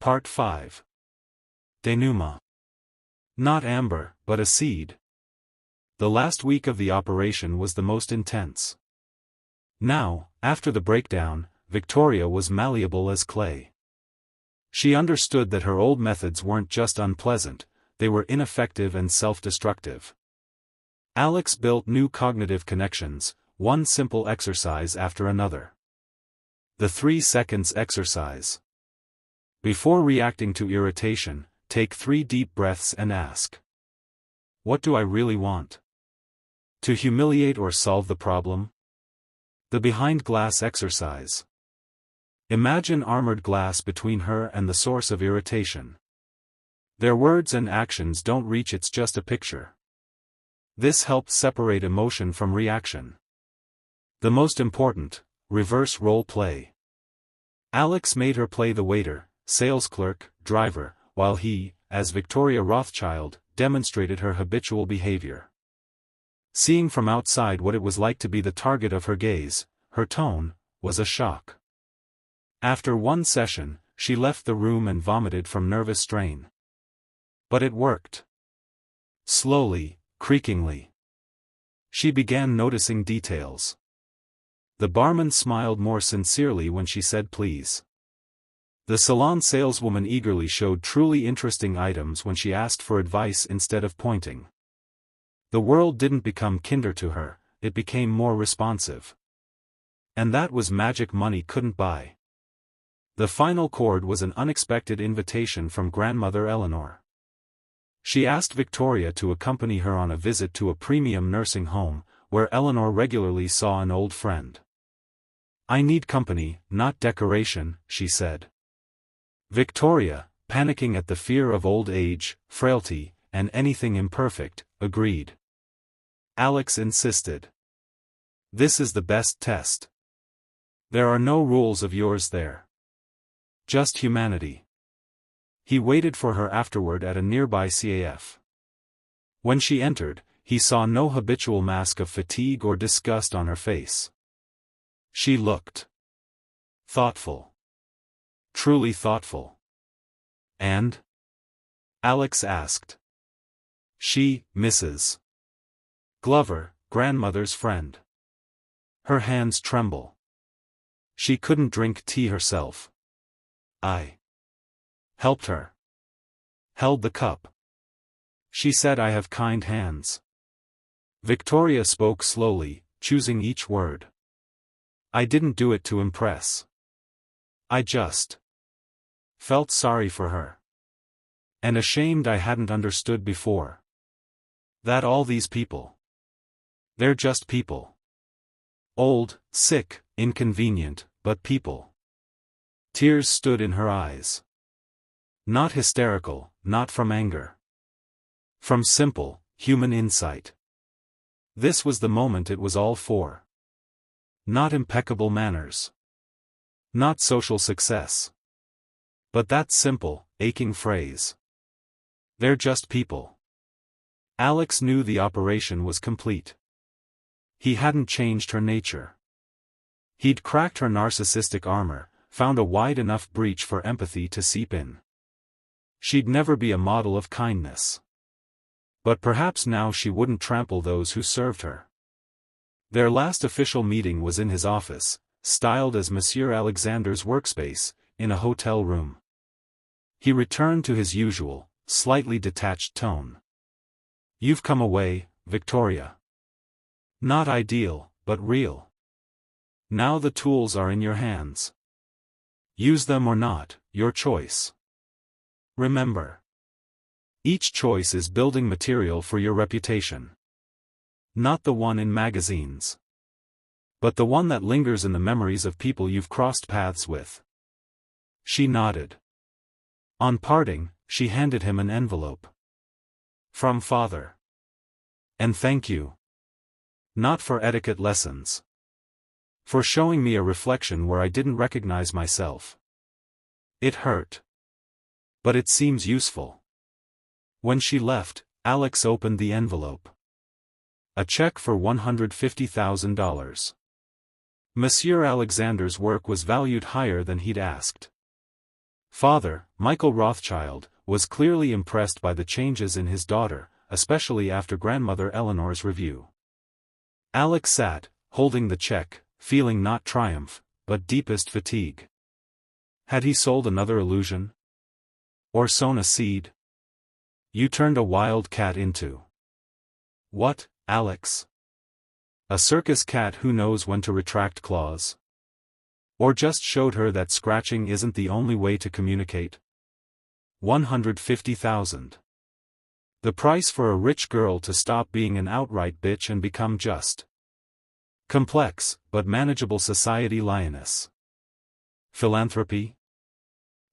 Part 5. Denouement. Not amber, but a seed. The last week of the operation was the most intense. Now, after the breakdown, Victoria was malleable as clay. She understood that her old methods weren't just unpleasant, they were ineffective and self-destructive. Alex built new cognitive connections, one simple exercise after another. The 3 seconds exercise. Before reacting to irritation, take 3 deep breaths and ask, what do I really want? To humiliate or solve the problem? The behind glass exercise. Imagine armored glass between her and the source of irritation. Their words and actions don't reach, it's just a picture. This helps separate emotion from reaction. The most important, reverse role play. Alex made her play the waiter, sales clerk, driver, while he, as Victoria Rothschild, demonstrated her habitual behavior. Seeing from outside what it was like to be the target of her gaze, her tone, was a shock. After one session, she left the room and vomited from nervous strain. But it worked. Slowly, creakingly. She began noticing details. The barman smiled more sincerely when she said please. The salon saleswoman eagerly showed truly interesting items when she asked for advice instead of pointing. The world didn't become kinder to her, it became more responsive. And that was magic money couldn't buy. The final chord was an unexpected invitation from grandmother Eleanor. She asked Victoria to accompany her on a visit to a premium nursing home, where Eleanor regularly saw an old friend. I need company, not decoration, she said. Victoria, panicking at the fear of old age, frailty, and anything imperfect, agreed. Alex insisted. This is the best test. There are no rules of yours there. Just humanity. He waited for her afterward at a nearby CAF. When she entered, he saw no habitual mask of fatigue or disgust on her face. She looked thoughtful. Truly thoughtful. And? Alex asked. She, Mrs. Glover, grandmother's friend. Her hands tremble. She couldn't drink tea herself. I helped her. Held the cup. She said I have kind hands. Victoria spoke slowly, choosing each word. I didn't do it to impress. I just felt sorry for her. And ashamed I hadn't understood before. That all these people. They're just people. Old, sick, inconvenient, but people. Tears stood in her eyes. Not hysterical, not from anger. From simple, human insight. This was the moment it was all for. Not impeccable manners. Not social success. But that simple, aching phrase. They're just people. Alex knew the operation was complete. He hadn't changed her nature. He'd cracked her narcissistic armor, found a wide enough breach for empathy to seep in. She'd never be a model of kindness. But perhaps now she wouldn't trample those who served her. Their last official meeting was in his office, styled as Monsieur Alexander's workspace, in a hotel room. He returned to his usual, slightly detached tone. You've come away, Victoria. Not ideal, but real. Now the tools are in your hands. Use them or not, your choice. Remember. Each choice is building material for your reputation. Not the one in magazines. But the one that lingers in the memories of people you've crossed paths with. She nodded. On parting, she handed him an envelope. From father. And thank you. Not for etiquette lessons. For showing me a reflection where I didn't recognize myself. It hurt. But it seems useful. When she left, Alex opened the envelope. A check for $150,000. Monsieur Alexander's work was valued higher than he'd asked. Father, Michael Rothschild, was clearly impressed by the changes in his daughter, especially after grandmother Eleanor's review. Alex sat, holding the check, feeling not triumph, but deepest fatigue. Had he sold another illusion? Or sown a seed? You turned a wild cat into. What, Alex? A circus cat who knows when to retract claws? Or just showed her that scratching isn't the only way to communicate? 150,000. The price for a rich girl to stop being an outright bitch and become just. Complex, but manageable society lioness. Philanthropy?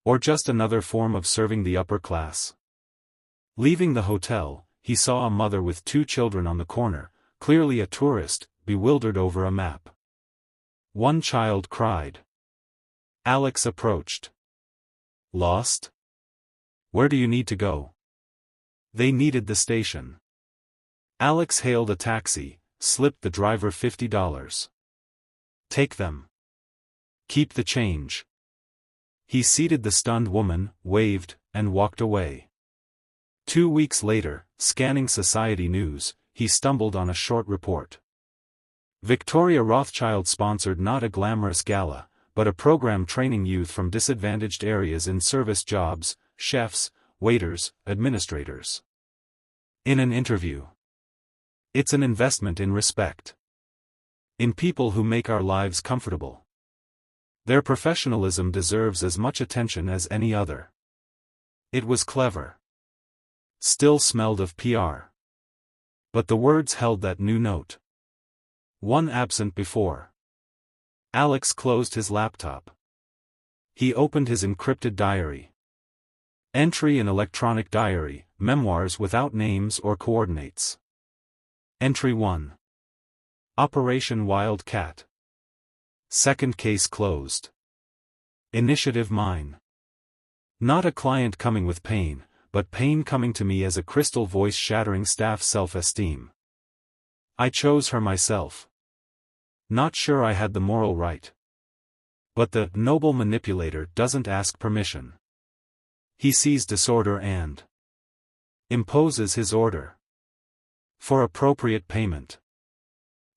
Or just another form of serving the upper class? Leaving the hotel, he saw a mother with 2 children on the corner, clearly a tourist, bewildered over a map. One child cried. Alex approached. Lost? Where do you need to go? They needed the station. Alex hailed a taxi, slipped the driver $50. Take them. Keep the change. He seated the stunned woman, waved, and walked away. 2 weeks later, scanning society news, he stumbled on a short report. Victoria Rothschild sponsored not a glamorous gala, but a program training youth from disadvantaged areas in service jobs, chefs, waiters, administrators. In an interview. It's an investment in respect. In people who make our lives comfortable. Their professionalism deserves as much attention as any other. It was clever. Still smelled of PR. But the words held that new note. One absent before. Alex closed his laptop. He opened his encrypted diary. Entry in electronic diary, memoirs without names or coordinates. Entry 1. Operation Wildcat. Second case closed. Initiative mine. Not a client coming with pain, but pain coming to me as a crystal voice shattering staff self-esteem. I chose her myself. Not sure I had the moral right. But the noble manipulator doesn't ask permission. He sees disorder and imposes his order. For appropriate payment.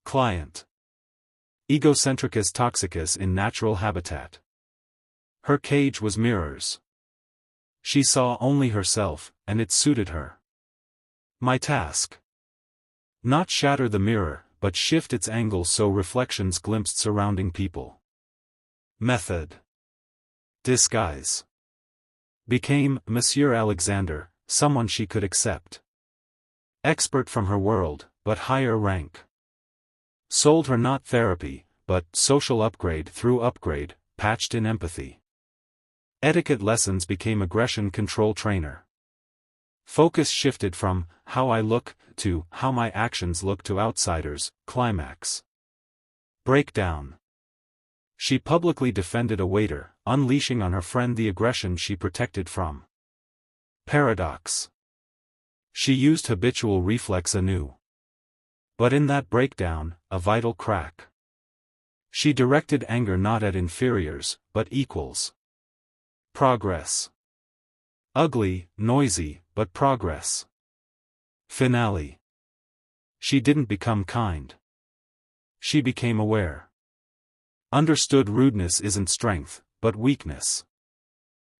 Client. Egocentricus toxicus in natural habitat. Her cage was mirrors. She saw only herself, and it suited her. My task. Not shatter the mirror, but shift its angle so reflections glimpsed surrounding people. Method. Disguise. Became Monsieur Alexander, someone she could accept. Expert from her world, but higher rank. Sold her not therapy, but social upgrade through upgrade, patched in empathy. Etiquette lessons became aggression control trainer. Focus shifted from, how I look, to, how my actions look to outsiders, climax. Breakdown. She publicly defended a waiter, unleashing on her friend the aggression she protected from. Paradox. She used habitual reflex anew. But in that breakdown, a vital crack. She directed anger not at inferiors, but equals. Progress. Ugly, noisy, but progress. Finale. She didn't become kind. She became aware. Understood rudeness isn't strength, but weakness.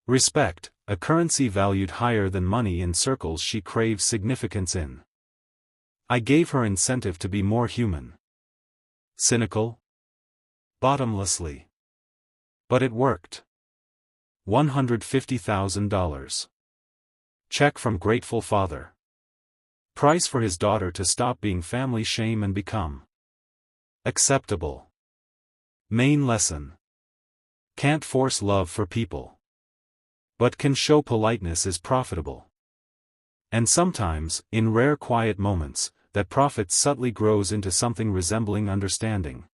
Respect, a currency valued higher than money in circles she craves significance in. I gave her incentive to be more human. Cynical? Bottomlessly. But it worked. $150,000. Check from grateful father. Price for his daughter to stop being family shame and become acceptable. Main lesson. Can't force love for people. But can show politeness is profitable. And sometimes, in rare quiet moments, that profit subtly grows into something resembling understanding.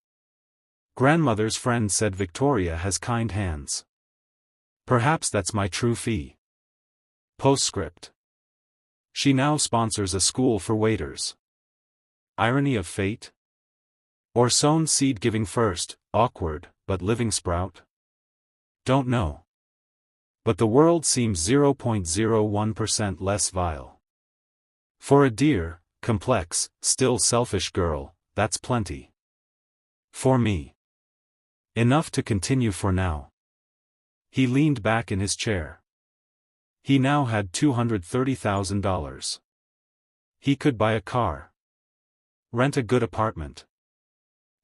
Grandmother's friend said Victoria has kind hands. Perhaps that's my true fee. Postscript. She now sponsors a school for waiters. Irony of fate? Or sown seed giving first, awkward, but living sprout? Don't know. But the world seems 0.01% less vile. For a dear, complex, still selfish girl, that's plenty. For me. Enough to continue for now. He leaned back in his chair. He now had $230,000. He could buy a car. Rent a good apartment.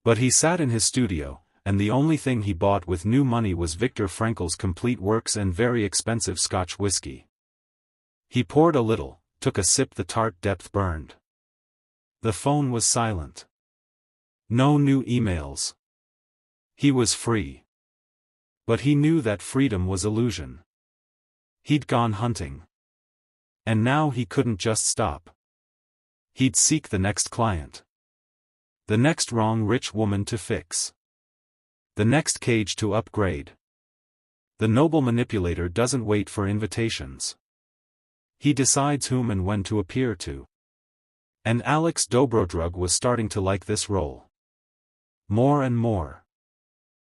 But he sat in his studio, and the only thing he bought with new money was Viktor Frankl's complete works and very expensive Scotch whiskey. He poured a little, took a sip. The tart depth burned. The phone was silent. No new emails. He was free. But he knew that freedom was illusion. He'd gone hunting. And now he couldn't just stop. He'd seek the next client. The next wrong rich woman to fix. The next cage to upgrade. The noble manipulator doesn't wait for invitations. He decides whom and when to appear to. And Alex Dobrodrug was starting to like this role. More and more.